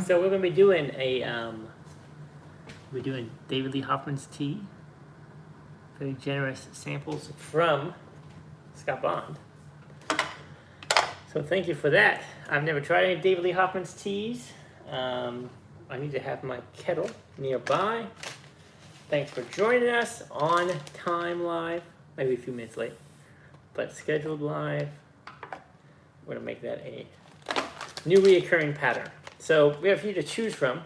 So we're gonna be doing David Lee Hoffman's tea. Very generous samples from Scott Bond. So thank you for that. I've never tried any David Lee Hoffman's teas. I need to have my kettle nearby. Thanks for joining us on time live, maybe a few minutes late, but scheduled live. We're gonna make that a new reoccurring pattern. So we have a few to choose from.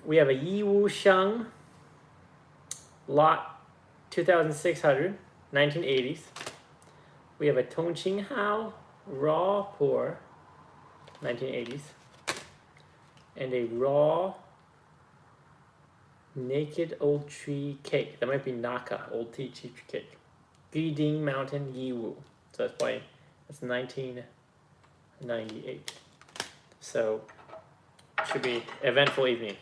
We have a Yiwu Sheng Lot 2600, 1980s. We have a Tongqing Hao Raw Pour, 1980s. And a Raw Naked Old Tree Cake. That might be Naka, Old Tree Cake. Guiding Mountain Yiwu. So that's 1998. So should be eventful evening.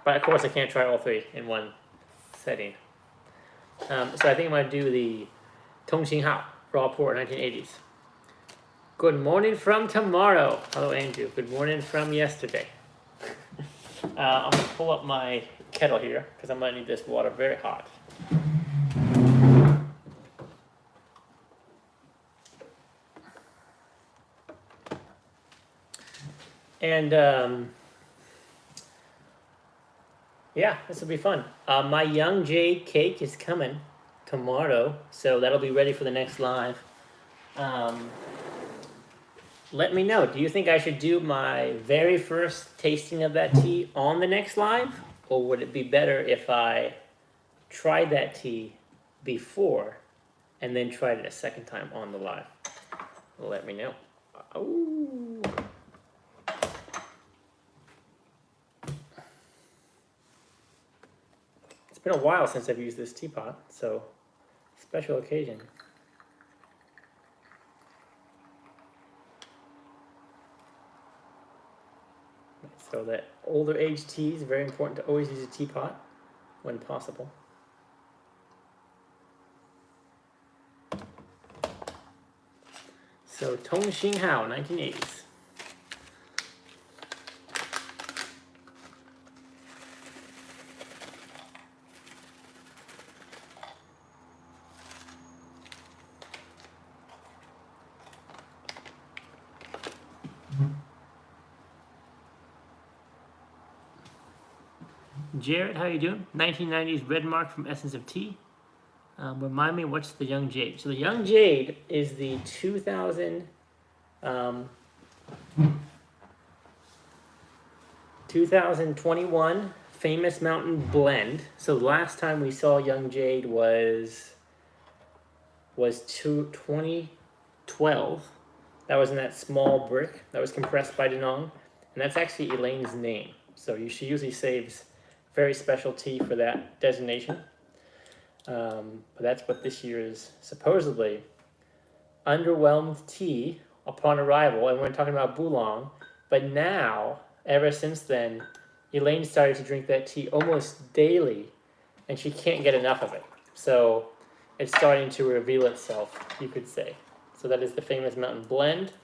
But of course I can't try all three in one setting. So I think I'm going to do the Tongqing Hao Raw Pour 1980s. Good morning from tomorrow. Hello Andrew. Good morning from yesterday. I'm going to pull up my kettle here because I'm going to need this water very hot. And yeah, this will be fun. My Young Jade cake is coming tomorrow, so that'll be ready for the next live. Let me know, do you think I should do my very first tasting of that tea on the next live? Or would it be better if I tried that tea before and then tried it a second time on the live? Let me know. Oh. It's been a while since I've used this teapot, so special occasion. So that older age tea is very important to always use a teapot when possible. So Tongqing Hao, 1980s. Jared, how you doing? 1990s Red Mark from Essence of Tea. Remind me, what's the Young Jade? So the Young Jade is the 2021 Famous Mountain Blend. So the last time we saw Young Jade was 2012. That was in that small brick that was compressed by Danong. And that's actually Elaine's name. So she usually saves very special tea for that designation. But that's what this year is supposedly. Underwhelmed tea upon arrival, and we're talking about Boulong. But now, ever since then, Elaine started to drink that tea almost daily, and she can't get enough of it. So it's starting to reveal itself, you could say. So that is the Famous Mountain Blend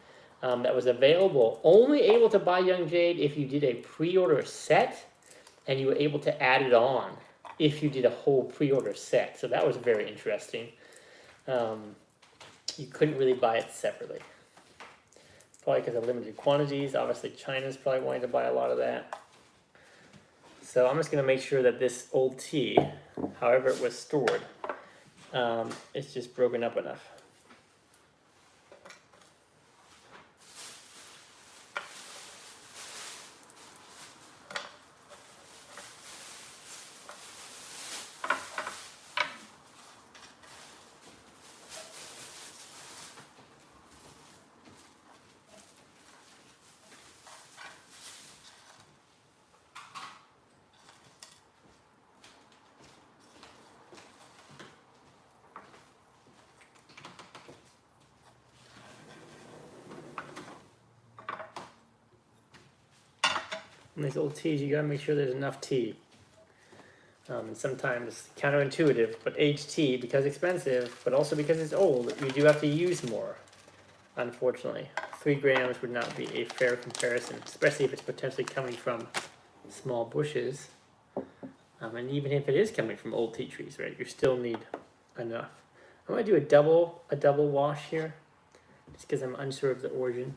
that was available. Only able to buy Young Jade if you did a pre-order set, and you were able to add it on if you did a whole pre-order set. So that was very interesting. You couldn't really buy it separately. Probably because of limited quantities. Obviously, China's probably wanting to buy a lot of that. So I'm just going to make sure that this old tea, however it was stored, it's just broken up enough. In these old teas, you gotta make sure there's enough tea. And sometimes counterintuitive, but aged tea, because expensive, but also because it's old, you do have to use more, unfortunately. 3 grams would not be a fair comparison, especially if it's potentially coming from small bushes. And even if it is coming from old tea trees, right, you still need enough. I'm gonna do a double wash here, just because I'm unsure of the origin.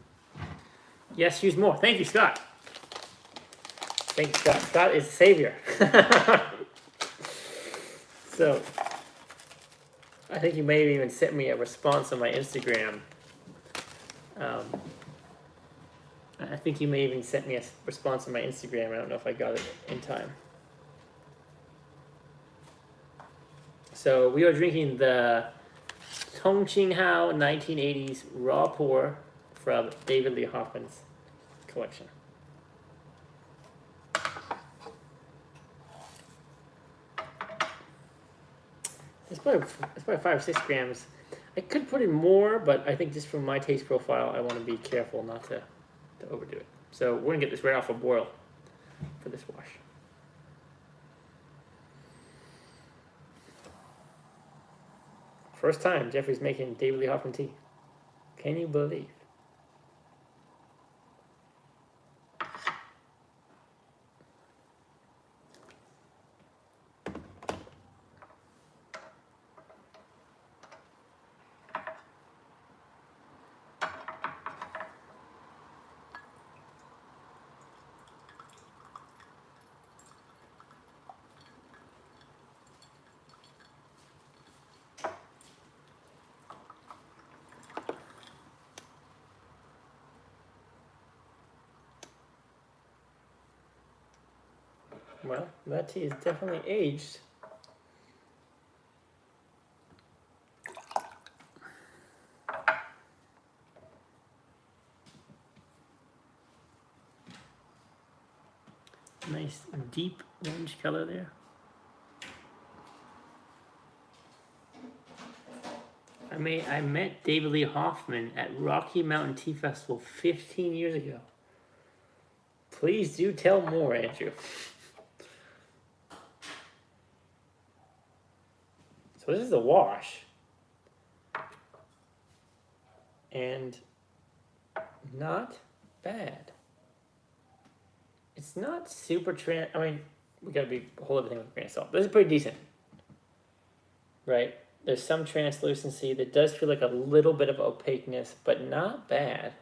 Yes, use more. Thank you, Scott. Thank you, Scott. Scott is the savior. So, I think you may have even sent me a response on my Instagram. I think you may even sent me a response on my Instagram. I don't know if I got it in time. So we are drinking the Tongqinghao 1980s Raw Pour from David Lee Hoffman's collection. It's probably 5 or 6 grams. I could put in more, but I think just from my taste profile, I want to be careful not to overdo it. So we're gonna get this right off a boil for this wash. First time Jeffrey's making David Lee Hoffman tea. Can you believe? Well, that tea is definitely aged. Nice deep orange color there. I met David Lee Hoffman at Rocky Mountain Tea Festival 15 years ago. Please do tell more, Andrew. So this is the wash. And not bad. It's not super I mean, we gotta hold everything with a grain of salt. This is pretty decent. Right? There's some translucency. That does feel like a little bit of opaqueness, but not bad.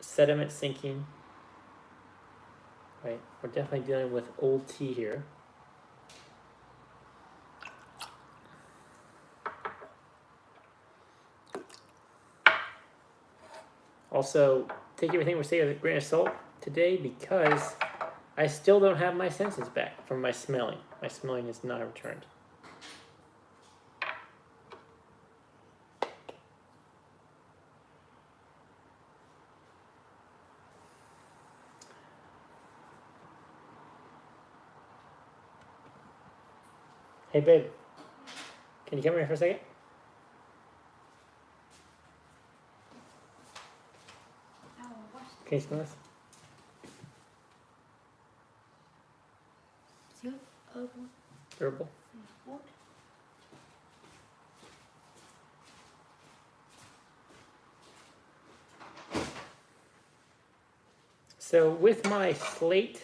Sediment sinking. Right? We're definitely dealing with old tea here. Also, take everything we're saying with a grain of salt today because I still don't have my senses back from my smelling. My smelling is not returned. Hey, babe. Can you come here for a second? Can you smell this? Herbal. So with my slate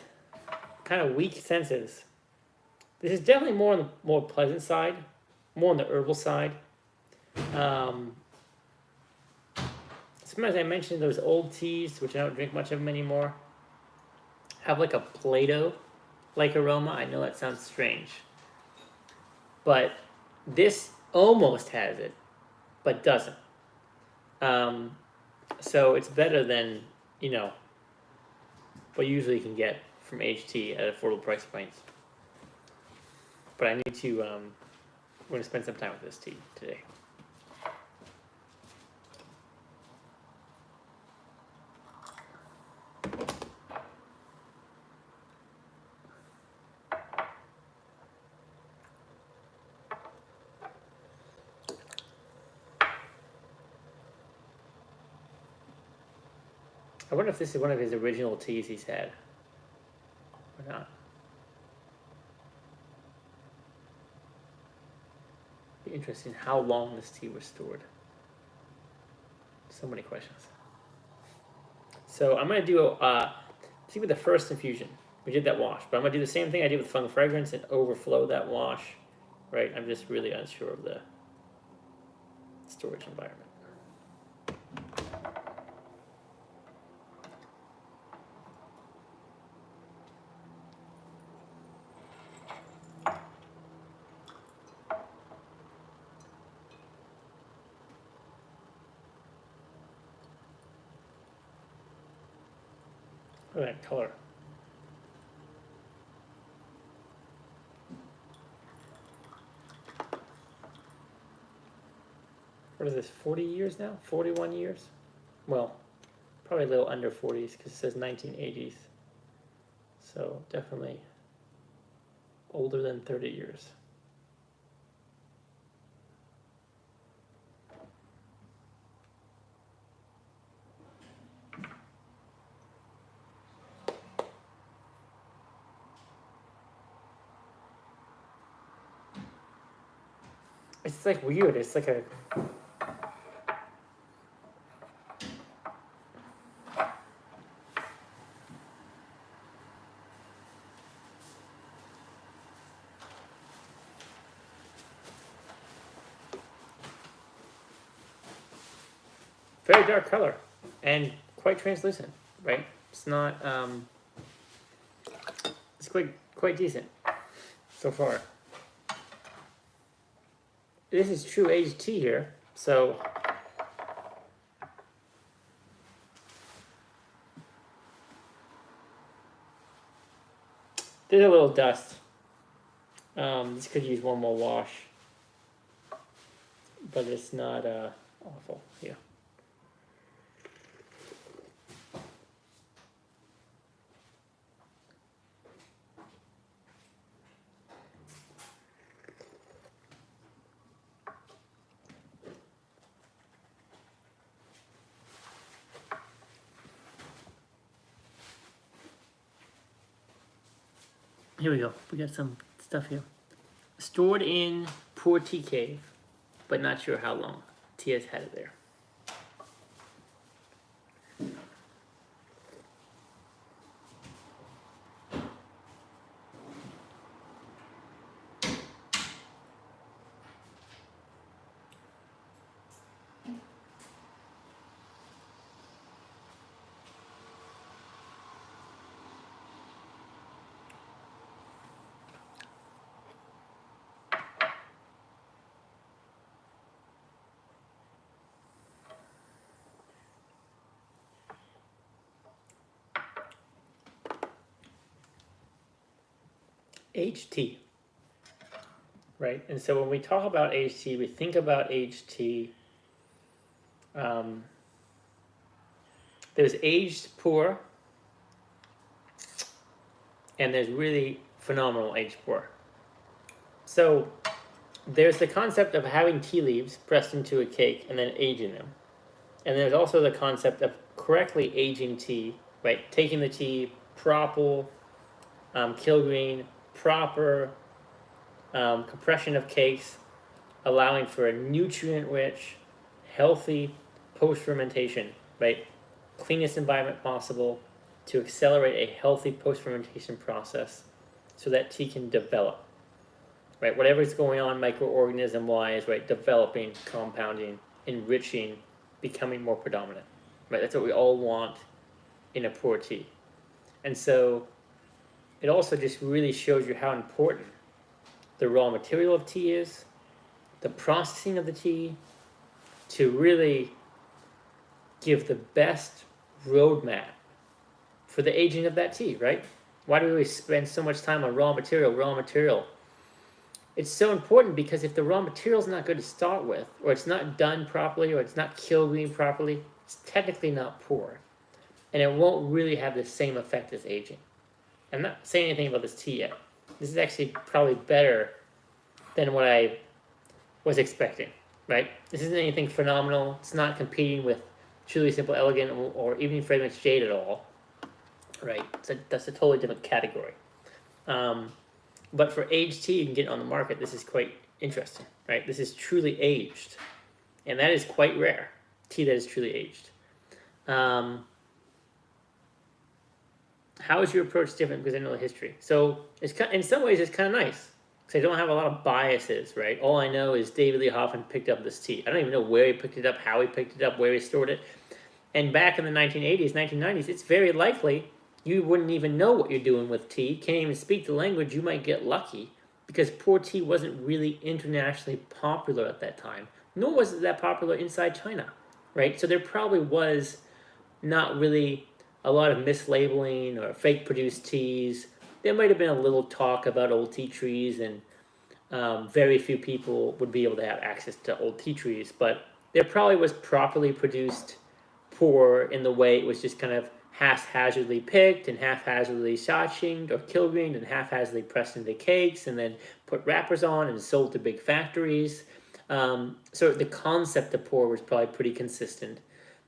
kind of weak senses, this is definitely more on the more pleasant side, more on the herbal side. Sometimes I mentioned those old teas, which I don't drink much of them anymore, have like a Play-Doh-like aroma. I know that sounds strange, but this almost has it, but doesn't. So it's better than, you know, what you usually can get from HT at affordable price points. But I need to, we're going to spend some time with this tea today. I wonder if this is one of his original teas he's had, or not. Be interesting how long this tea was stored. So many questions. So I'm gonna do see with the first infusion. We did that wash, but I'm gonna do the same thing I did with Fung Fragrance and overflow that wash. Right? I'm just really unsure of the storage environment. Look at that color. What is this, 40 years now? 41 years? Well, probably a little under 40s because it says 1980s. So definitely older than 30 years. It's like weird. It's like a very dark color and quite translucent, right? It's not it's quite decent so far. This is true aged tea here, so there's a little dust. This could use one more wash, but it's not awful. Yeah. Here we go. We got some stuff here. Stored in poor tea cave, but not sure how long. Tia's had it there. Aged tea, right? And so when we talk about aged tea, we think about aged tea. There's aged poor, and there's really phenomenal aged poor. So there's the concept of having tea leaves pressed into a cake and then aging them. And there's also the concept of correctly aging tea, right? Taking the tea, proper kilgreen, proper compression of cakes, allowing for a nutrient-rich, healthy post-fermentation, right? Cleanest environment possible to accelerate a healthy post-fermentation process so that tea can develop, right? Whatever's going on microorganism-wise, right? Developing, compounding, enriching, becoming more predominant, right? That's what we all want in a pour tea. And so it also just really shows you how important the raw material of tea is, the processing of the tea, to really give the best roadmap for the aging of that tea, right? Why do we spend so much time on raw material, raw material? It's so important because if the raw material is not good to start with, or it's not done properly, or it's not kilgreen properly, it's technically not pour. And it won't really have the same effect as aging. I'm not saying anything about this tea yet. This is actually probably better than what I was expecting, right? This isn't anything phenomenal. It's not competing with Truly Simple Elegant or Evening Fragrance Jade at all, right? So that's a totally different category. But for aged tea you can get on the market, this is quite interesting, right? This is truly aged, and that is quite rare. tea that is truly aged. How is your approach different because I know the history? So it's in some ways it's kind of nice because I don't have a lot of biases, right? All I know is David Lee Hoffman picked up this tea. I don't even know where he picked it up, how he picked it up, where he stored it. And back in the 1980s, 1990s, it's very likely you wouldn't even know what you're doing with tea. Can't even speak the language. You might get lucky because poor tea wasn't really internationally popular at that time, nor was it that popular inside China, right? So there probably was not really a lot of mislabeling or fake produced teas. There might have been a little talk about old tea trees, and very few people would be able to have access to old tea trees, but there probably was properly produced pour in the way it was just kind of haphazardly picked and haphazardly shotchinged or kilgreamed and haphazardly pressed into cakes and then put wrappers on and sold to big factories. So the concept of pour was probably pretty consistent.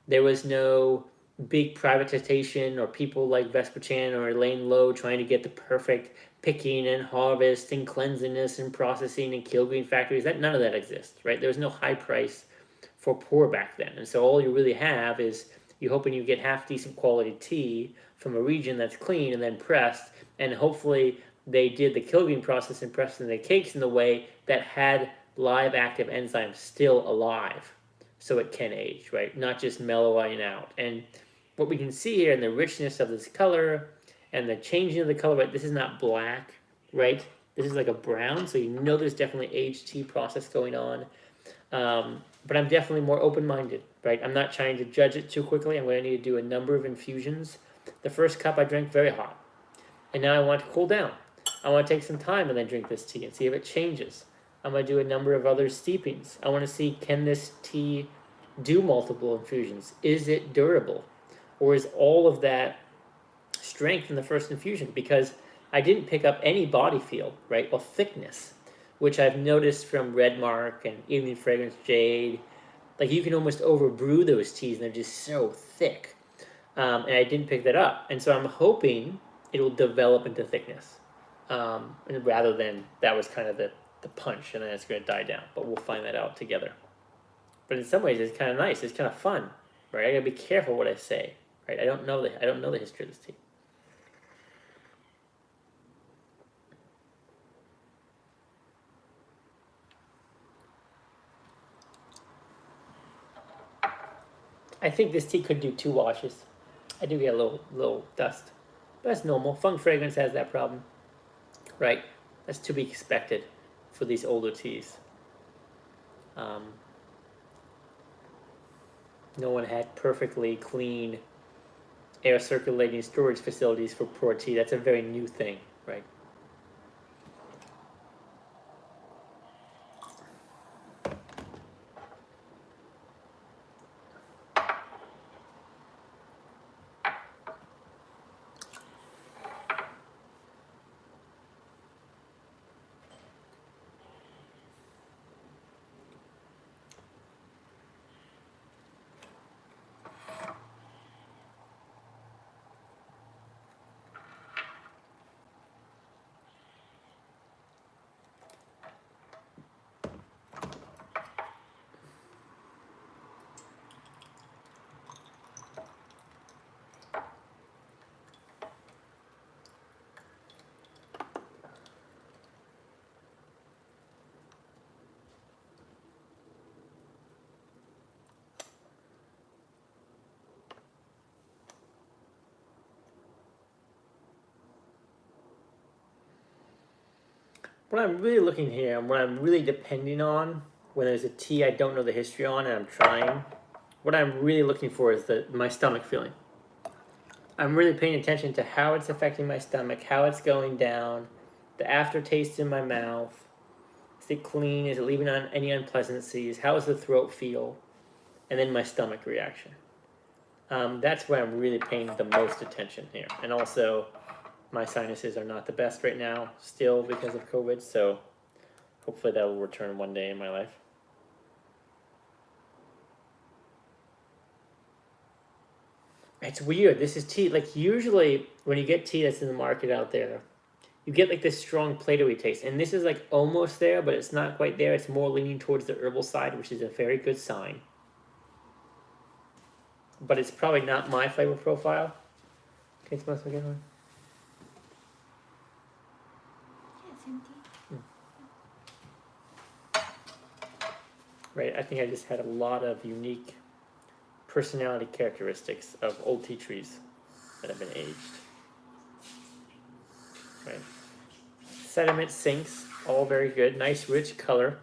There was no big privatization or people like Vesper Chan or Elaine Lowe trying to get the perfect picking and harvest and cleanliness and processing and kilgreen factories. None of that exists, right? There was no high price for pour back then. And so all you really have is you're hoping you get half decent quality tea from a region that's clean and then pressed, and hopefully they did the kilgreen process and pressed in the cakes in the way that had live active enzymes still alive so it can age, right? Not just mellowing out. And what we can see here in the richness of this color and the changing of the color, right? This is not black, right? This is like a brown, so you know there's definitely aged tea process going on. But I'm definitely more open-minded, right? I'm not trying to judge it too quickly. I'm going to need to do a number of infusions. The first cup I drank very hot, and now I want to cool down. I want to take some time and then drink this tea and see if it changes. I'm going to do a number of other steepings. I want to see, can this tea do multiple infusions? Is it durable? Or is all of that strength in the first infusion? Because I didn't pick up any body feel, right, or thickness, which I've noticed from Redmark and Evening Fragrance Jade. Like, you can almost overbrew those teas and they're just so thick. And I didn't pick that up. And so I'm hoping it will develop into thickness. Rather than that was kind of the punch and then it's going to die down. But we'll find that out together. But in some ways it's kind of nice. It's kind of fun, right? I got to be careful what I say, right? I don't know the history of this tea. I think this tea could do 2 washes. I do get a little dust, but that's normal. Feng Fragrance has that problem, right? That's to be expected for these older teas. No one had perfectly clean air circulating storage facilities for pour tea. That's a very new thing, right? What I'm really looking here and what I'm really depending on when there's a tea I don't know the history on and I'm trying, what I'm really looking for is my stomach feeling. I'm really paying attention to how it's affecting my stomach, how it's going down, the aftertaste in my mouth. Is it clean? Is it leaving on any unpleasantcies? How does the throat feel? And then my stomach reaction. That's where I'm really paying the most attention here. And also, my sinuses are not the best right now, still because of COVID, so hopefully that will return one day in my life. It's weird. This is tea. Like, usually when you get tea that's in the market out there, you get like this strong Play-Doh-y taste. And this is like almost there, but it's not quite there. It's more leaning towards the herbal side, which is a very good sign. but it's probably not my flavor profile. Can you smell some again? Yeah, same tea. Right, I think I just had a lot of unique personality characteristics of old tea trees that have been aged. Right. Sediment sinks, all very good. Nice rich color.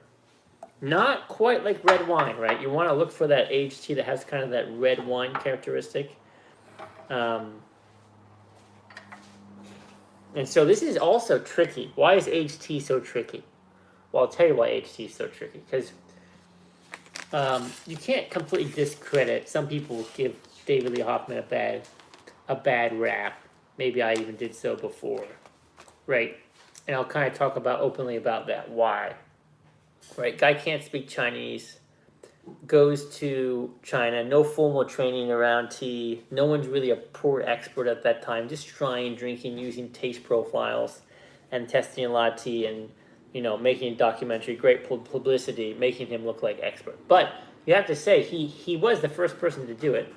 Not quite like red wine, right? You want to look for that aged tea that has kind of that red wine characteristic. And so this is also tricky. Why is aged tea so tricky? Well, I'll tell you why aged tea is so tricky. Because you can't completely discredit. Some people give David Lee Hoffman a bad rap. Maybe I even did so before, right? And I'll kind of talk openly about that. Why? Right? Guy can't speak Chinese. Goes to China. No formal training around tea. No one's really a poor expert at that time. Just trying, drinking, using taste profiles, and testing a lot of tea and making a documentary, great publicity, making him look like expert. But you have to say, he was the first person to do it,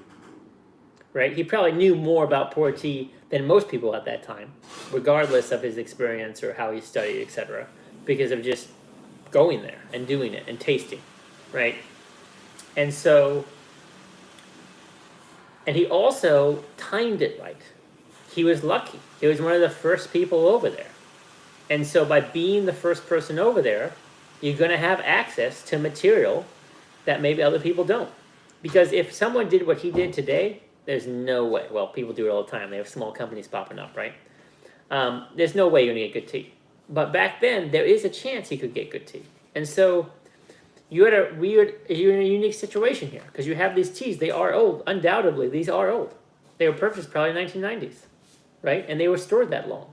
right? He probably knew more about pour tea than most people at that time, regardless of his experience or how he studied, etc., because of just going there and doing it and tasting, right? And so, and he also timed it right. He was lucky. He was one of the first people over there. And so by being the first person over there, you're going to have access to material that maybe other people don't. Because if someone did what he did today, there's no way. Well, people do it all the time. They have small companies popping up, right? There's no way you're going to get good tea. But back then, there is a chance he could get good tea. And so you're in a unique situation here. Because you have these teas. They are old. Undoubtedly, these are old. They were purchased probably 1990s, right? And they were stored that long.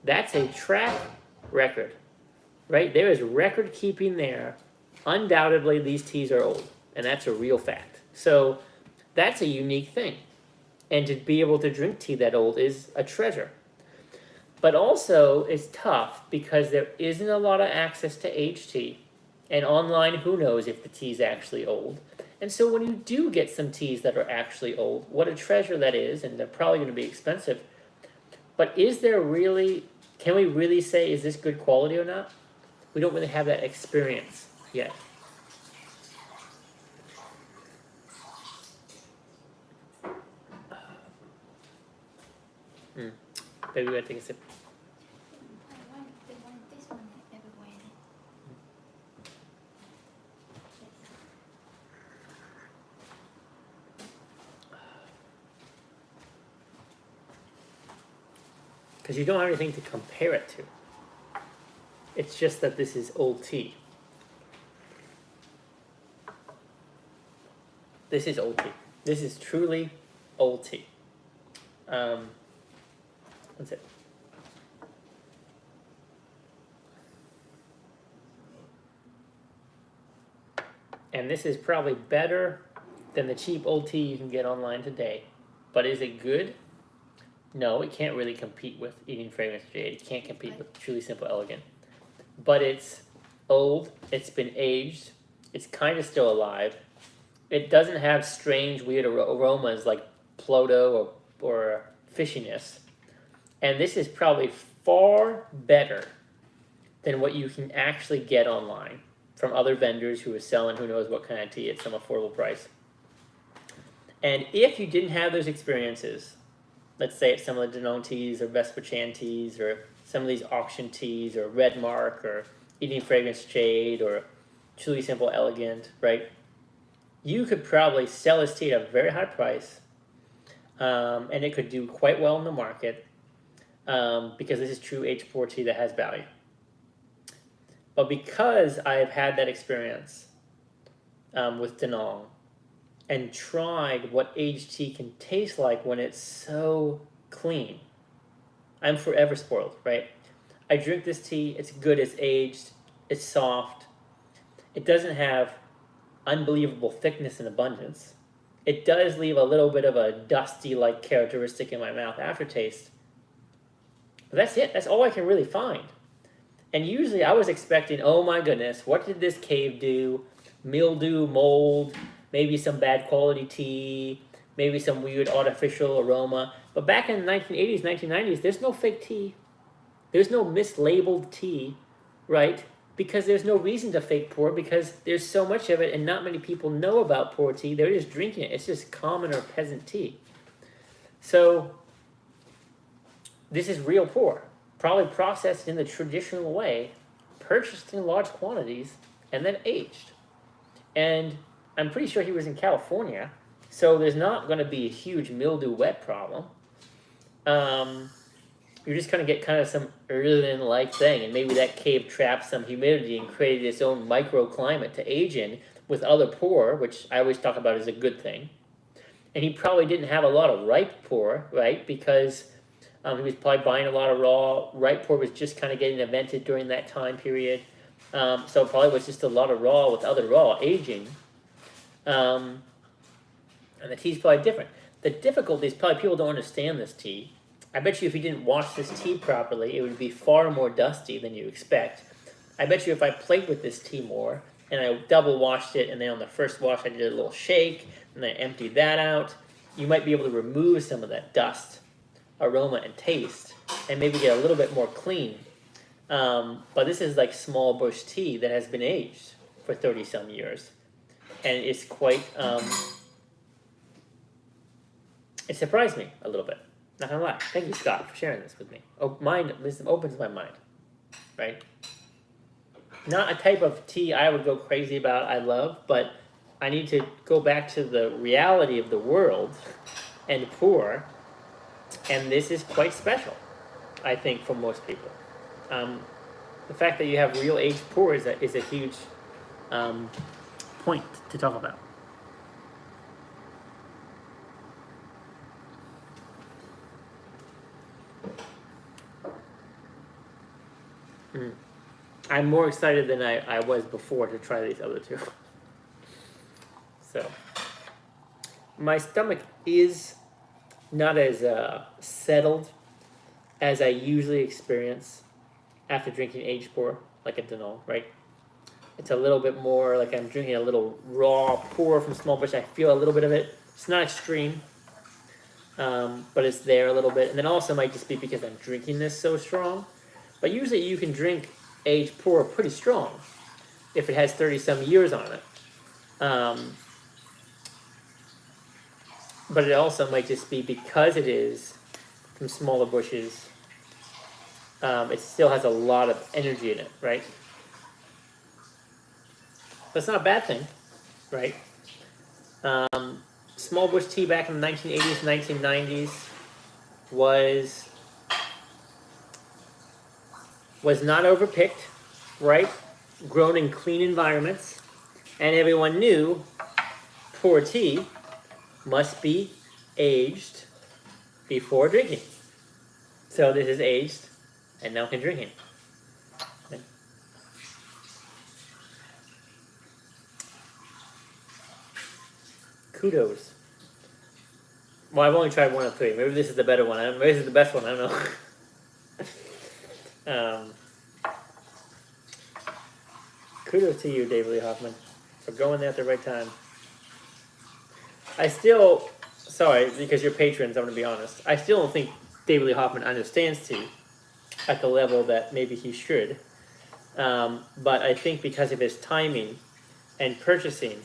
That's a track record, right? There is record keeping there. Undoubtedly, these teas are old, and that's a real fact. So that's a unique thing. And to be able to drink tea that old is a treasure. But also, it's tough because there isn't a lot of access to aged tea. And online, who knows if the tea's actually old. And so when you do get some teas that are actually old, what a treasure that is, and they're probably going to be expensive. But is there really, can we really say, is this good quality or not? We don't really have that experience yet. Maybe we gotta take a sip. I want this one everywhere. Because you don't have anything to compare it to. It's just that this is old tea. This is old tea. This is truly old tea. That's it. And this is probably better than the cheap old tea you can get online today. But is it good? No, it can't really compete with Eating Fragrance Jade. It can't compete with Truly Simple Elegant. But it's old. It's been aged. It's kind of still alive. It doesn't have strange, weird aromas like Ploto or fishiness. And this is probably far better than what you can actually get online from other vendors who are selling who knows what kind of tea at some affordable price. And if you didn't have those experiences, let's say it's some of the Danone teas or Vespa Chan teas or some of these auction teas or Red Mark or Eating Fragrance Jade or Truly Simple Elegant, right? You could probably sell this tea at a very high price, and it could do quite well in the market because this is true H4 tea that has value. But because I have had that experience with Danone and tried what aged tea can taste like when it's so clean, I'm forever spoiled, right? I drink this tea, it's good, it's aged, it's soft. It doesn't have unbelievable thickness and abundance. It does leave a little bit of a dusty-like characteristic in my mouth aftertaste. But that's it. That's all I can really find. And usually I was expecting, oh my goodness, what did this cave do? Mildew, mold, maybe some bad quality tea, maybe some weird artificial aroma. But back in the 1980s, 1990s, there's no fake tea. There's no mislabeled tea, right? Because there's no reason to fake pour because there's so much of it and not many people know about pour tea. They're just drinking it. It's just common or peasant tea. So this is real pour, probably processed in the traditional way, purchased in large quantities, and then aged. And I'm pretty sure he was in California, so there's not going to be a huge mildew wet problem. You're just going to get kind of some earthen-like thing, and maybe that cave trapped some humidity and created its own microclimate to age in with other pour, which I always talk about as a good thing. And he probably didn't have a lot of ripe pour, right? Because he was probably buying a lot of raw. Ripe pour was just kind of getting invented during that time period. So it probably was just a lot of raw with other raw aging. And the tea's probably different. The difficulty is probably people don't understand this tea. I bet you if you didn't wash this tea properly, it would be far more dusty than you expect. I bet you if I played with this tea more, and I double washed it, and then on the first wash I did a little shake, and then I emptied that out, you might be able to remove some of that dust, aroma, and taste, and maybe get a little bit more clean. But this is like small bush tea that has been aged for 30-some years. And it's quite, it surprised me a little bit. Not gonna lie. Thank you, Scott, for sharing this with me. This opens my mind, right? Not a type of tea I would go crazy about, I love, but I need to go back to the reality of the world and pour, and this is quite special, I think, for most people. The fact that you have real aged pour is a huge point to talk about. I'm more excited than I was before to try these other two. So, my stomach is not as settled as I usually experience after drinking aged pour, like a Danone, right? It's a little bit more like I'm drinking a little raw pour from small bush. I feel a little bit of it. It's not extreme, but it's there a little bit. And then also might just be because I'm drinking this so strong. But usually you can drink aged pour pretty strong if it has 30-some years on it. But it also might just be because it is from smaller bushes, it still has a lot of energy in it, right? That's not a bad thing, right? Small bush tea back in the 1980s, 1990s was not overpicked, right? Grown in clean environments, and everyone knew pour tea must be aged before drinking. So this is aged, and now can drink it. Okay. Kudos. Well, I've only tried one of three. Maybe this is the better one. Maybe this is the best one. I don't know. Kudos to you, David Lee Hoffman, for going there at the right time. I still, sorry, because you're patrons, I'm going to be honest. I still don't think David Lee Hoffman understands tea at the level that maybe he should. But I think because of his timing and purchasing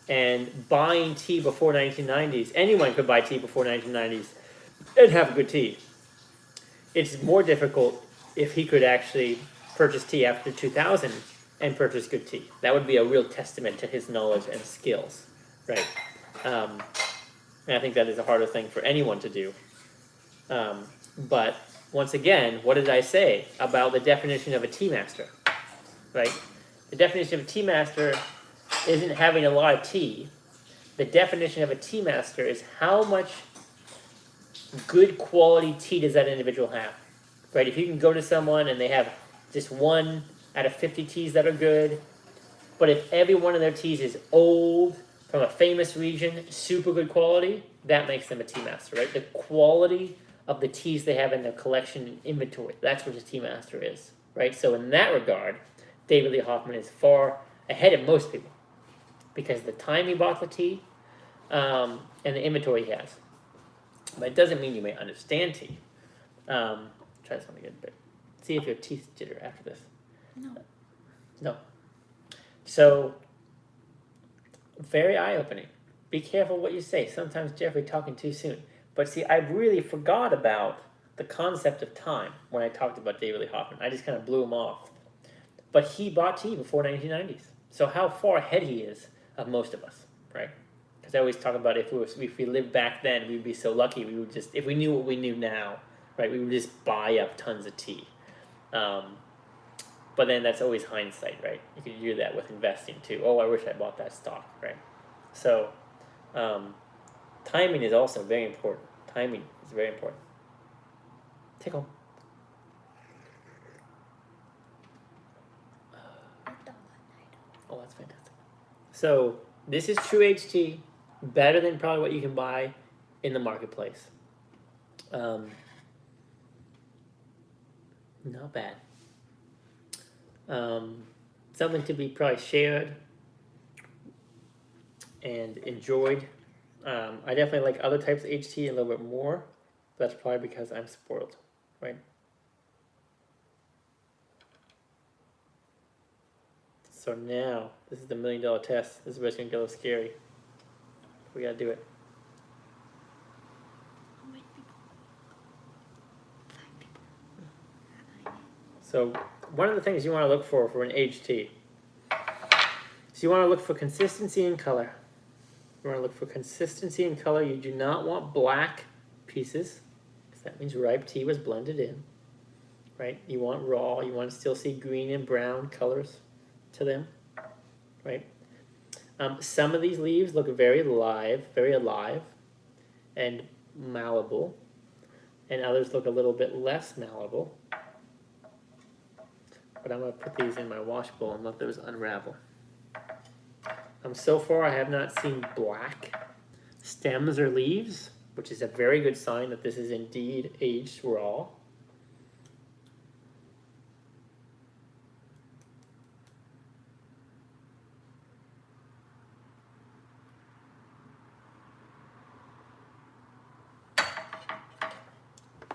and buying tea before 1990s, anyone could buy tea before 1990s and have good tea. It's more difficult if he could actually purchase tea after 2000 and purchase good tea. That would be a real testament to his knowledge and skills, right? And I think that is a harder thing for anyone to do. But once again, what did I say about the definition of a tea master, right? The definition of a tea master isn't having a lot of tea. The definition of a tea master is how much good quality tea does that individual have, right? If you can go to someone and they have just 1 out of 50 teas that are good, but if every one of their teas is old, from a famous region, super good quality, that makes them a tea master, right? The quality of the teas they have in their collection and inventory, that's what a tea master is, right? So in that regard, David Lee Hoffman is far ahead of most people. because of the time he bought the tea, and the inventory he has. But it doesn't mean you may understand tea. Try this one again, but see if your teeth jitter after this. No. No. So, very eye-opening. Be careful what you say. Sometimes Jeffrey talking too soon. But see, I really forgot about the concept of time when I talked about David Lee Hoffman. I just kind of blew him off. But he bought tea before 1990s. So how far ahead he is of most of us, right? Because I always talk about if we lived back then, we'd be so lucky. We would just, if we knew what we knew now, right, we would just buy up tons of tea. But then that's always hindsight, right? You can do that with investing too. Oh, I wish I bought that stock, right? So timing is also very important. Timing is very important. Take home. Oh, that's fantastic. So this is true HT, better than probably what you can buy in the marketplace. Not bad. Something to be probably shared and enjoyed. I definitely like other types of HT a little bit more. That's probably because I'm spoiled, right? So now, this is the $1 million test. This is where it's going to get a little scary. We got to do it. How many people? 5 people. So one of the things you want to look for an HT. So you want to look for consistency in color. You want to look for consistency in color. You do not want black pieces, because that means ripe tea was blended in, right? You want raw. You want to still see green and brown colors to them, right? Some of these leaves look very alive and malleable, and others look a little bit less malleable. But I'm going to put these in my wash bowl and let those unravel. So far, I have not seen black stems or leaves, which is a very good sign that this is indeed aged raw.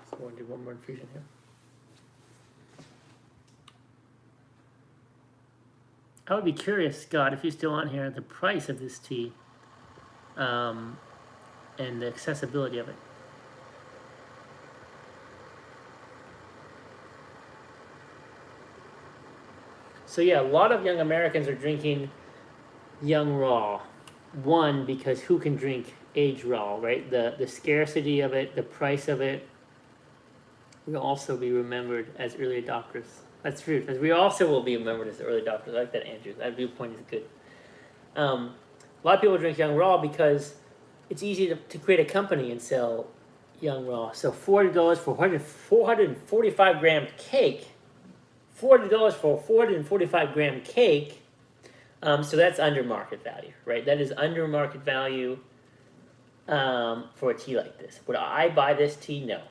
So I want to do one more infusion here. I would be curious, Scott, if you're still on here, the price of this tea and the accessibility of it. So yeah, a lot of young Americans are drinking young raw. One, because who can drink aged raw, right? The scarcity of it, the price of it will also be remembered as early adopters. That's true, because we also will be remembered as early adopters. I like that, Andrew. That viewpoint is good. A lot of people drink young raw because it's easy to create a company and sell young raw. So $40 for 445 gram cake. $40 for a 445 gram cake. So that's under market value, right? That is under market value for a tea like this. Would I buy this tea? No.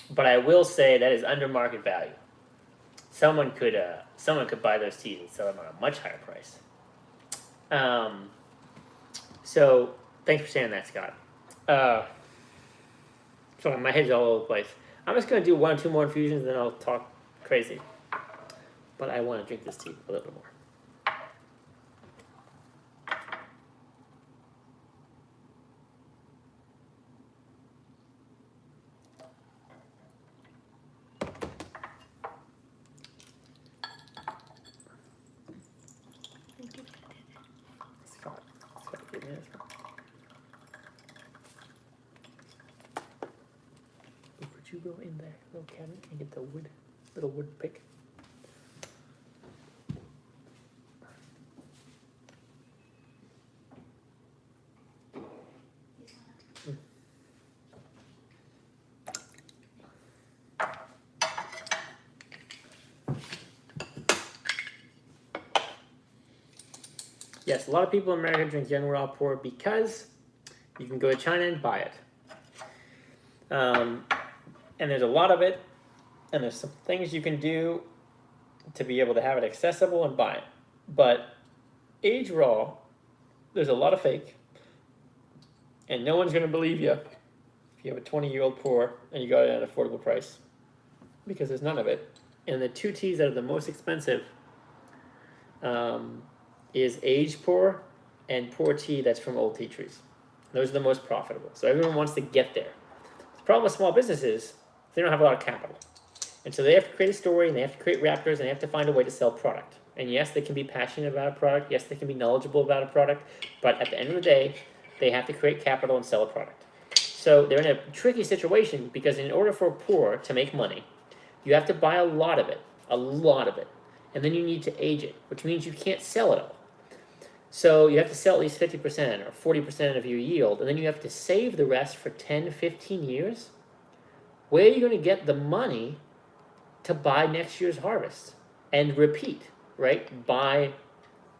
But I will say that is under market value. Someone could buy those teas and sell them at a much higher price. So thanks for saying that, Scott. Sorry, my head's all over the place. I'm just gonna do 1 or 2 more infusions, then I'll talk crazy. But I want to drink this tea a little bit more. Scott, give me this one. Would you go in there, little cabinet, and get the little wood pick? Yes, a lot of people in America drink young raw pour because you can go to China and buy it. And there's a lot of it, and there's some things you can do to be able to have it accessible and buy it. But aged raw there's a lot of fake, and no one's going to believe you if you have a 20-year-old pour and you got it at an affordable price, because there's none of it. And the two teas that are the most expensive is aged pour and pour tea that's from old tea trees. Those are the most profitable. So everyone wants to get there. The problem with small businesses is they don't have a lot of capital. And so they have to create a story, and they have to create wrappers, and they have to find a way to sell product. And yes, they can be passionate about a product. Yes, they can be knowledgeable about a product. But at the end of the day, they have to create capital and sell a product. So they're in a tricky situation, because in order for a pour to make money, you have to buy a lot of it. And then you need to age it, which means you can't sell it all. So you have to sell at least 50% or 40% of your yield, and then you have to save the rest for 10, 15 years. Where are you going to get the money to buy next year's harvest and repeat, right? Buy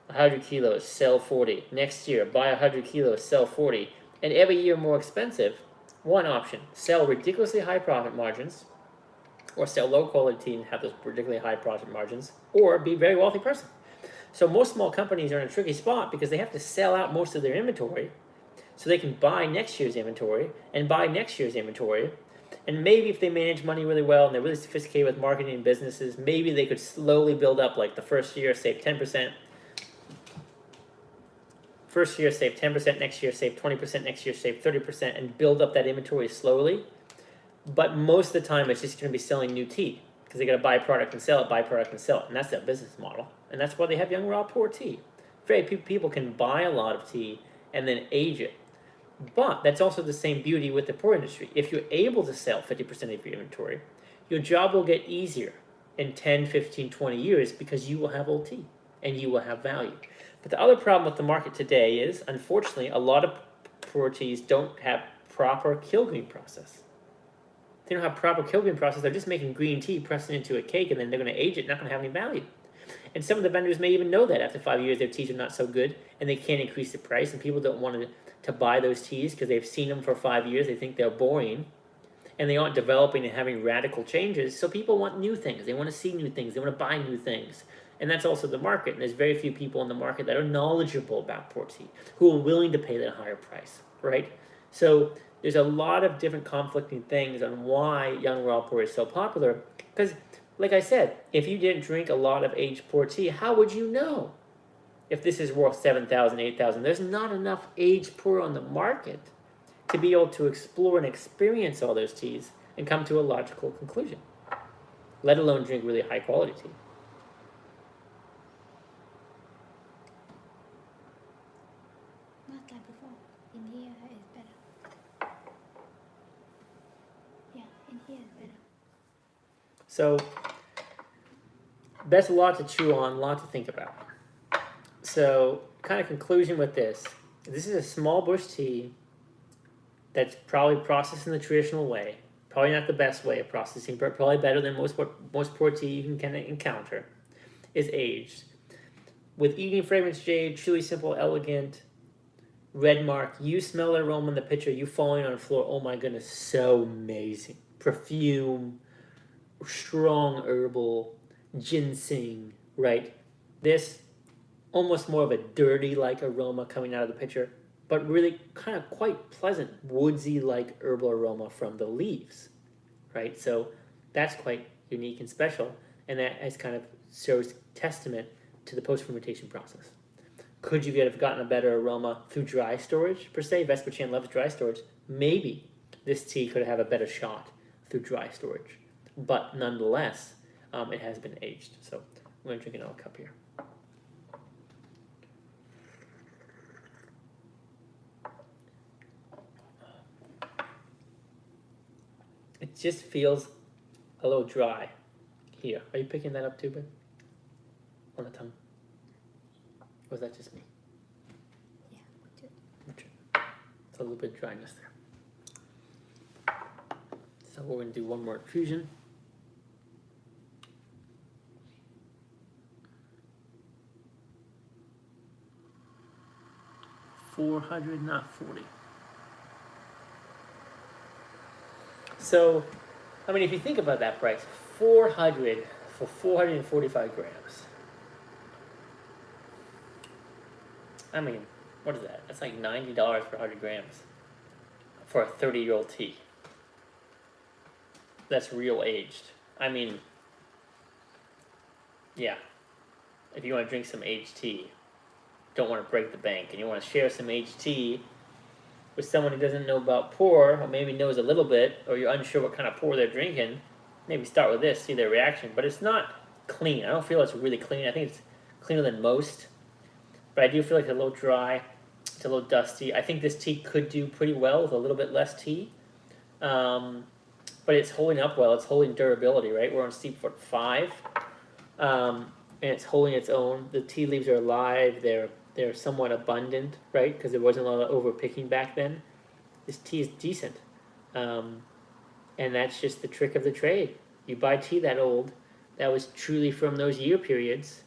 100 kilos, sell 40. Next year, buy 100 kilos, sell 40. And every year more expensive. One option, sell ridiculously high profit margins, or sell low quality tea and have those ridiculously high profit margins, or be a very wealthy person. So most small companies are in a tricky spot because they have to sell out most of their inventory so they can buy next year's inventory and buy next year's inventory. And maybe if they manage money really well and they're really sophisticated with marketing and businesses, maybe they could slowly build up, like the first year save 10%, first year save 10%, next year save 20%, next year save 30%, and build up that inventory slowly. But most of the time it's just going to be selling new tea, because they got to buy a product and sell it, buy a product and sell it, and that's their business model. And that's why they have young raw pour tea. Very few people can buy a lot of tea and then age it. But that's also the same beauty with the pour industry. If you're able to sell 50% of your inventory, your job will get easier in 10, 15, 20 years, because you will have old tea and you will have value. But the other problem with the market today is, unfortunately, a lot of pour teas don't have proper kill green process. They don't have proper kill green process. They're just making green tea, pressing it into a cake, and then they're going to age it, not going to have any value. And some of the vendors may even know that after 5 years their teas are not so good and they can't increase the price, and people don't want to buy those teas because they've seen them for 5 years. They think they're boring and they aren't developing and having radical changes. So people want new things. They want to see new things. They want to buy new things. And that's also the market. And there's very few people in the market that are knowledgeable about pour tea, who are willing to pay that higher price, right? So there's a lot of different conflicting things on why young raw pour is so popular. Because, like I said, if you didn't drink a lot of aged pour tea, how would you know if this is worth $7,000, $8,000? There's not enough aged pour on the market to be able to explore and experience all those teas and come to a logical conclusion, let alone drink really high quality tea. Not like before. In here is better. Yeah, in here is better. So that's a lot to chew on, a lot to think about. So kind of conclusion with this. This is a small bush tea that's probably processed in the traditional way. Probably not the best way of processing, but probably better than most pour tea you can kind of encounter. Is aged with evening fragrance jade, truly simple, elegant, red mark. You smell the aroma in the picture, you falling on the floor. Oh my goodness, so amazing. Perfume, strong herbal, ginseng, right? This almost more of a dirty like aroma coming out of the pitcher, but really kind of quite pleasant, woodsy like herbal aroma from the leaves, right? So that's quite unique and special, and that has kind of shows testament to the post-fermentation process. Could you have gotten a better aroma through dry storage, per se? Vesper Chan loves dry storage. Maybe this tea could have a better shot through dry storage. But nonetheless, it has been aged. So I'm going to drink another cup here. It just feels a little dry here. Are you picking that up too, Ben? On the tongue? Or is that just me? Yeah, we do. Okay. It's a little bit of dryness there. So we're going to do one more infusion. $400, not $40. So, I mean, if you think about that price, $400 for 445 grams. I mean, What is that? That's like $90 for 100 grams for a 30-year-old tea. That's real aged. I mean, yeah. If you want to drink some aged tea, don't want to break the bank, and you want to share some aged tea with someone who doesn't know about pour, or maybe knows a little bit, or you're unsure what kind of pour they're drinking, maybe start with this, see their reaction. But it's not clean. I don't feel it's really clean. I think it's cleaner than most, but I do feel like it's a little dry. It's a little dusty. I think this tea could do pretty well with a little bit less tea. But it's holding up well. It's holding durability, right? We're on steep for 5. And it's holding its own. The tea leaves are alive. They're somewhat abundant, right? Because there wasn't a lot of overpicking back then. This tea is decent. And that's just the trick of the trade. You buy tea that old, that was truly from those year periods,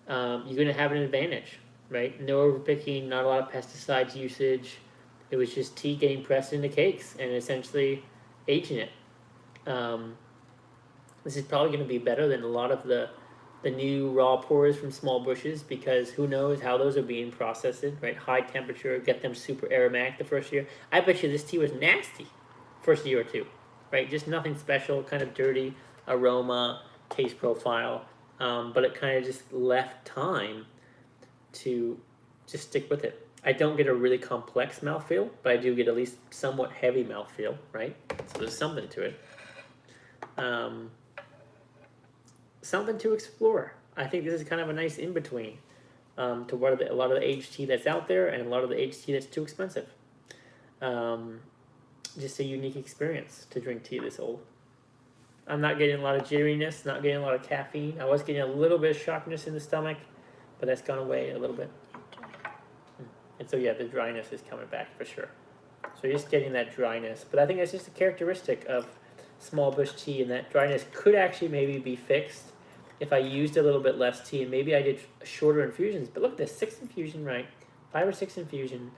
you're going to have an advantage, right? No overpicking, not a lot of pesticides usage. It was just tea getting pressed into cakes and essentially aging it. This is probably going to be better than a lot of the new raw pours from small bushes, because who knows how those are being processed, right? High temperature, get them super aromatic the first year. I bet you this tea was nasty first year or two, right? Just nothing special, kind of dirty aroma, taste profile, but it kind of just left time to just stick with it. I don't get a really complex mouthfeel, but I do get at least somewhat heavy mouthfeel, right? So there's something to it. Something to explore. I think this is kind of a nice in-between to what a lot of the aged tea that's out there and a lot of the aged tea that's too expensive. Just a unique experience to drink tea this old. I'm not getting a lot of jitteriness, not getting a lot of caffeine. I was getting a little bit of sharpness in the stomach, but that's gone away a little bit. And so yeah, the dryness is coming back for sure. So you're just getting that dryness. But I think that's just a characteristic of small bush tea, and that dryness could actually maybe be fixed if I used a little bit less tea, and maybe I did shorter infusions. But look at this, 6 infusion, right? 5 or 6 infusion,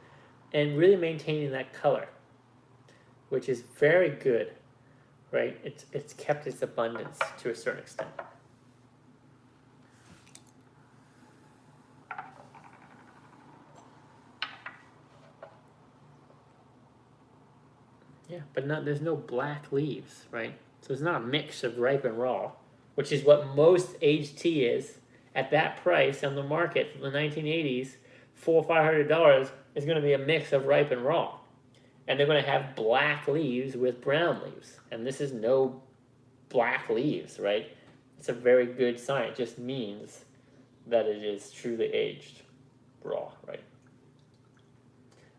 and really maintaining that color, which is very good, right? It's kept its abundance to a certain extent. Yeah, but there's no black leaves, right? So it's not a mix of ripe and raw, which is what most aged tea is at that price on the market from the 1980s. $400 or $500 is going to be a mix of ripe and raw, and they're going to have black leaves with brown leaves, and this is no black leaves, right? It's a very good sign. It just means that it is truly aged raw, right?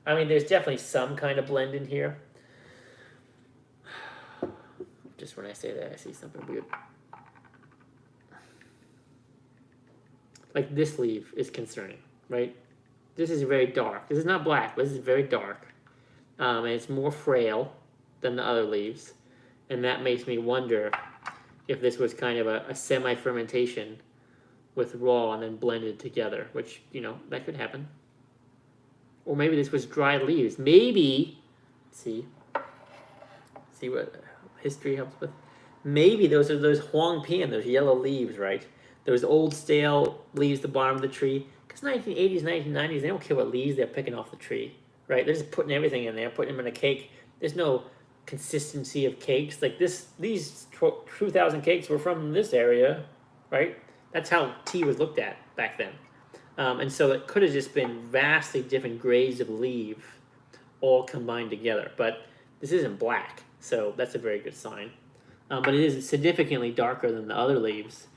I mean, there's definitely some kind of blend in here. Just when I say that, I see something weird. Like this leaf is concerning, right? This is very dark. This is not black, but this is very dark. And it's more frail than the other leaves. And that makes me wonder if this was kind of a semi-fermentation with raw and then blended together, which, you know, that could happen. Or maybe this was dried leaves. Maybe, see what history helps with. Maybe those are those Huang Pian, those yellow leaves, right? Those old stale leaves at the bottom of the tree. Because 1980s, 1990s, they don't care what leaves they're picking off the tree, right? They're just putting everything in there, putting them in a cake. There's no consistency of cakes. Like these 2,000 cakes were from this area, right? That's how tea was looked at back then. And so it could have just been vastly different grades of leaf all combined together. But this isn't black, so that's a very good sign. But it is significantly darker than the other leaves.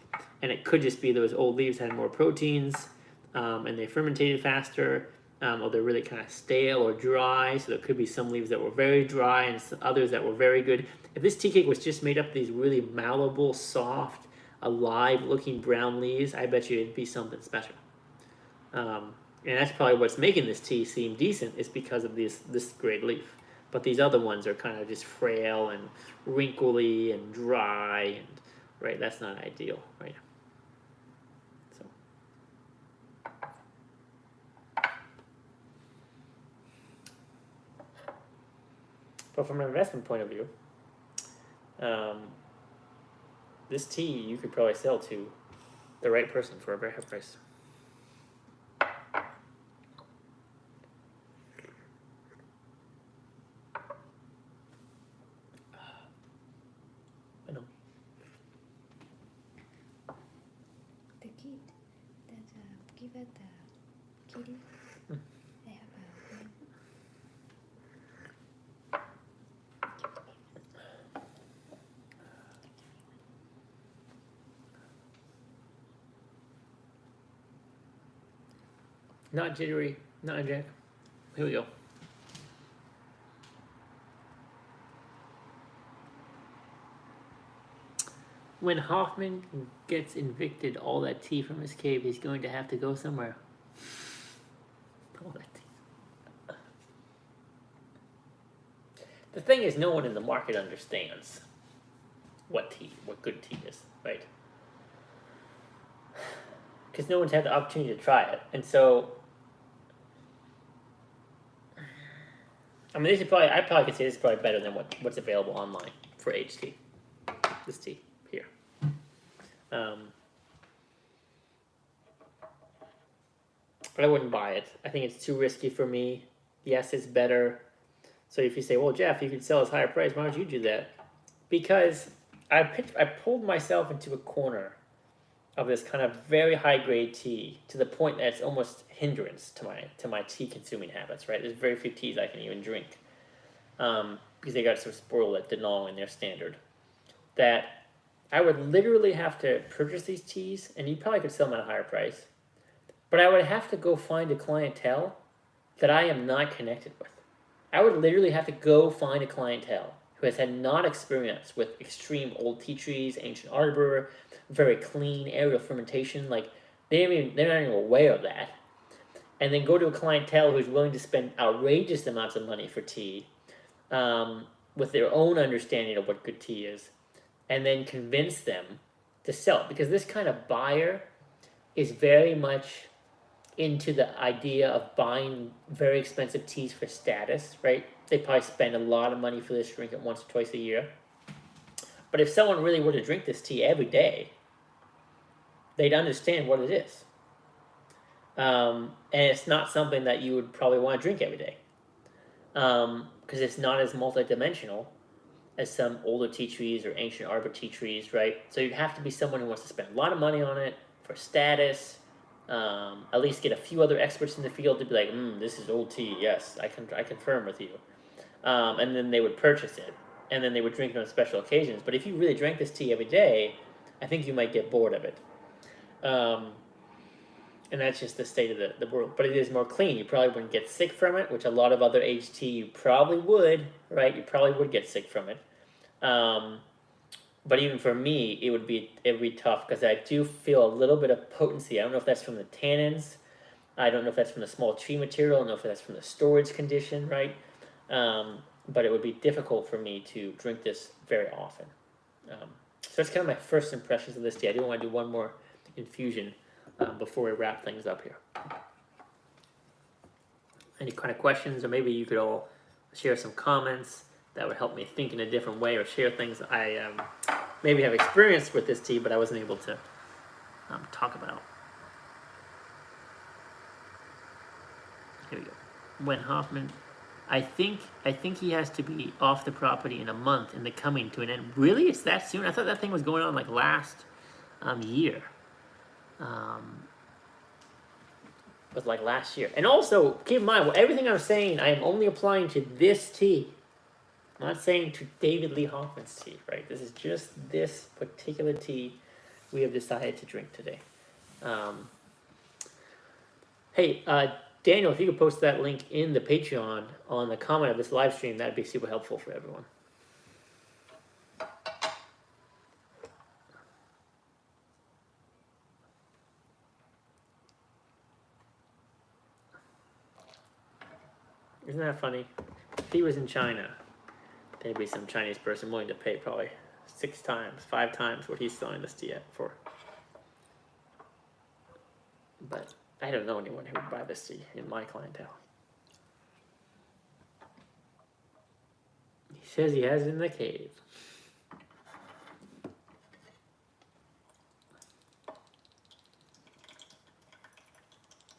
And it could just be those old leaves had more proteins, and they fermented faster, or they're really kind of stale or dry. So there could be some leaves that were very dry and others that were very good. If this tea cake was just made up of these really malleable, soft, alive-looking brown leaves, I bet you it'd be something special. And that's probably what's making this tea seem decent, is because of this great leaf. But these other ones are kind of just frail and wrinkly and dry, and right, that's not ideal, right? So, but from an investment point of view, this tea you could probably sell to the right person for a very high price. kid that give it the kitty. They have Not jittery, not Jack. Here we go. When Hoffman gets evicted all that tea from his cave, he's going to have to go somewhere. All that tea. The thing is, no one in the market understands what good tea is, right? Because no one's had the opportunity to try it. And so, I mean, I probably could say this is probably better than what's available online for HT. This tea here. But I wouldn't buy it. I think it's too risky for me. Yes, it's better. So if you say, well, Jeff, you could sell us higher price, why don't you do that? Because I pulled myself into a corner of this kind of very high grade tea to the point that it's almost hindrance to my tea consuming habits, right? There's very few teas I can even drink because they got so spoiled at Danong and their standard that I would literally have to purchase these teas, and you probably could sell them at a higher price, but I would have to go find a clientele that I am not connected with. I would literally have to go find a clientele who has had not experience with extreme old tea trees, ancient arbor, very clean aerial fermentation. Like they're not even aware of that. And then go to a clientele who's willing to spend outrageous amounts of money for tea, with their own understanding of what good tea is, and then convince them to sell it. Because this kind of buyer is very much into the idea of buying very expensive teas for status, right? They probably spend a lot of money for this, drink it once or twice a year. But if someone really were to drink this tea every day, they'd understand what it is. And it's not something that you would probably want to drink every day. Because it's not as multidimensional as some older tea trees or ancient arbor tea trees, right? So you'd have to be someone who wants to spend a lot of money on it for status, at least get a few other experts in the field to be like, this is old tea, yes, I confirm with you. And then they would purchase it, and then they would drink it on special occasions. But if you really drank this tea every day, I think you might get bored of it. And that's just the state of the world. But it is more clean. You probably wouldn't get sick from it, which a lot of other aged tea you probably would, right? You probably would get sick from it. But even for me, it would be tough because I do feel a little bit of potency. I don't know if that's from the tannins. I don't know if that's from the small tree material. I don't know if that's from the storage condition, right? But it would be difficult for me to drink this very often. So that's kind of my first impressions of this tea. I do want to do one more infusion before we wrap things up here. Any kind of questions, or maybe you could all share some comments that would help me think in a different way, or share things I maybe have experienced with this tea, but I wasn't able to talk about. Here we go. When Hoffman, I think he has to be off the property in a month, and the coming to an end. Really, it's that soon? I thought that thing was going on like last year. Was like last year. And also, keep in mind, everything I'm saying, I am only applying to this tea. I'm not saying to David Lee Hoffman's tea, right? This is just this particular tea we have decided to drink today. Hey, Daniel, if you could post that link in the Patreon on the comment of this live stream, that'd be super helpful for everyone. Isn't that funny? If he was in China, there'd be some Chinese person willing to pay probably 5 times what he's selling this tea at for. But I don't know anyone who would buy this tea in my clientele. He says he has it in the cave.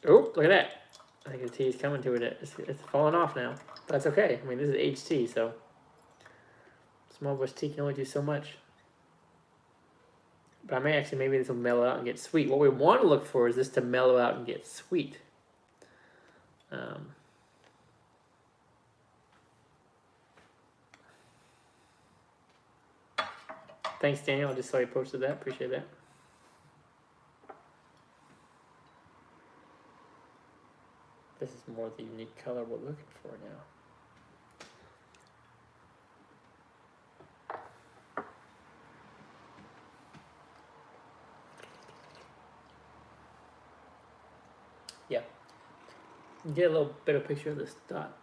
Oh, look at that. I think the tea is coming to it. It's falling off now. But that's okay. I mean, this is aged tea, so small bush tea can only do so much. But I may actually, maybe this will mellow out and get sweet. What we want to look for is this to mellow out and get sweet. Thanks, Daniel. I just saw you posted that. Appreciate that. This is more the unique color we're looking for now. Yeah. Get a little better picture of this dot.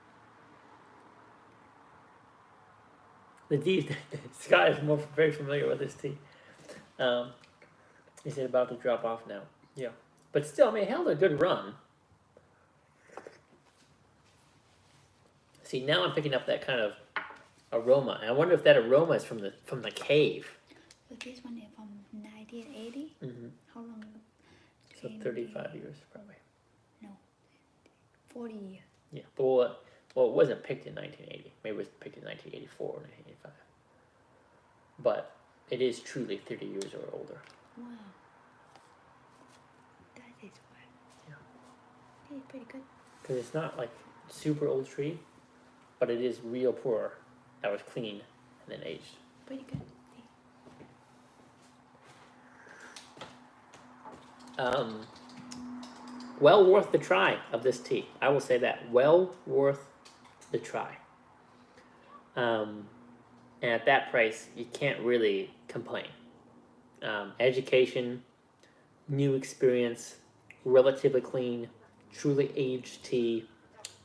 The tea, Scott is very familiar with this tea. Is it about to drop off now? Yeah. But still, I mean, it held a good run. See, now I'm picking up that kind of aroma. And I wonder if that aroma is from the cave. So this one is from 1980. Mm-hmm. How long? So 35 years, probably. No, 40 years. Yeah, but well, it wasn't picked in 1980. Maybe it was picked in 1984 or 1985. But it is truly 30 years or older. Wow. That is why. Yeah. It's pretty good. Because it's not like super old tree, but it is real poor that was cleaned and then aged. Pretty good. Well worth the try of this tea. I will say that. Well worth the try. And at that price, you can't really complain. Education, new experience, relatively clean, truly aged tea,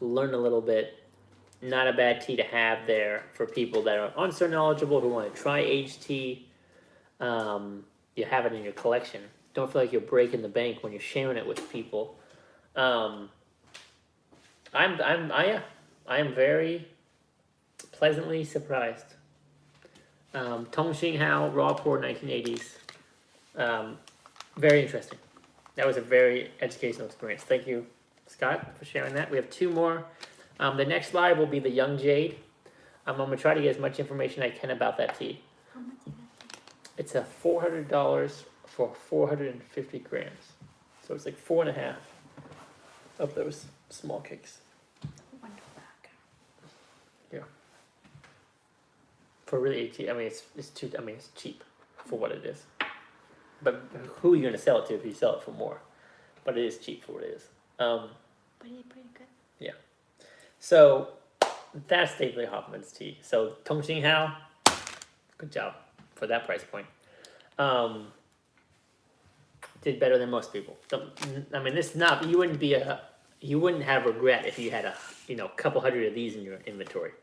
learn a little bit. Not a bad tea to have there for people that are unso knowledgeable who want to try aged tea. You have it in your collection. Don't feel like you're breaking the bank when you're sharing it with people. I am very pleasantly surprised. Tongxing Hao raw pour 1980s. Very interesting. That was a very educational experience. Thank you, Scott, for sharing that. We have two more. The next live will be the Young Jade. I'm gonna try to get as much information I can about that tea. How much is that? It's a $400 for 450 grams. So it's like 4.5 of those small cakes. $1. Yeah. For really cheap. I mean, it's too. I mean, it's cheap for what it is. But who are you gonna sell it to if you sell it for more? But it is cheap for what it is. But it's pretty good. Yeah. So that's David Hoffman's tea. So Tongxing Hao, good job for that price point. Did better than most people. I mean, this not you wouldn't have regret if you had a couple hundred of these in your inventory.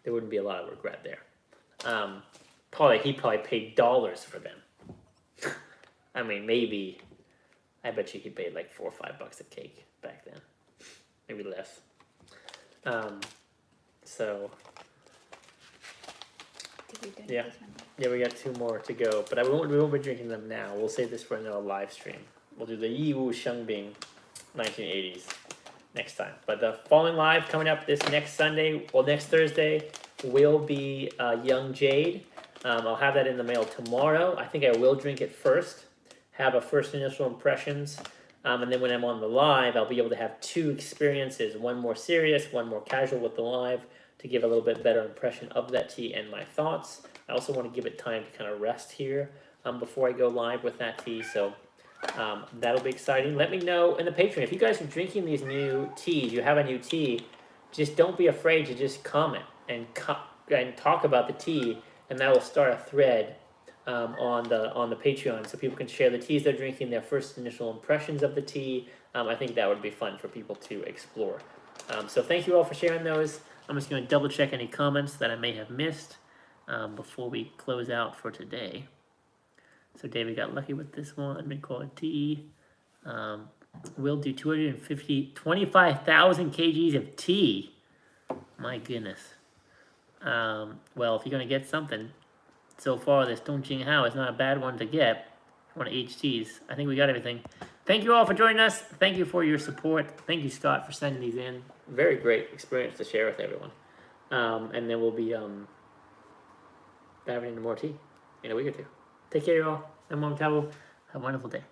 There wouldn't be a lot of regret there. He probably paid dollars for them. I mean, maybe. I bet you he paid like $4 or $5 a cake back then, maybe less. So Did we do Yeah. this one? yeah, we got two more to go, but we won't be drinking them now. We'll save this for another live stream. We'll do the Yiwu Shengbing 1980s next time. But the following live coming up this next Thursday will be Young Jade. I'll have that in the mail tomorrow. I think I will drink it first, have a first initial impressions, and then when I'm on the live, I'll be able to have two experiences, one more serious, one more casual with the live, to give a little bit better impression of that tea and my thoughts. I also want to give it time to kind of rest here before I go live with that tea, so that'll be exciting. Let me know in the Patreon, if you guys are drinking these new teas, you have a new tea, just don't be afraid to just comment and talk about the tea, and that will start a thread on the Patreon, so people can share the teas they're drinking, their first initial impressions of the tea. I think that would be fun for people to explore. So thank you all for sharing those. I'm just going to double check any comments that I may have missed before we close out for today. So David got lucky with this one. Mid-quality tea. We'll do 25,000 kgs of tea. My goodness. Well, if you're going to get something, so far this Tongxing Hao is not a bad one to get. One of HTs. I think we got everything. Thank you all for joining us. Thank you for your support. Thank you, Scott, for sending these in. Very great experience to share with everyone. And then we'll be diving into more tea in a week or two. Take care, you all. I'm Mom Tabo. Have a wonderful day.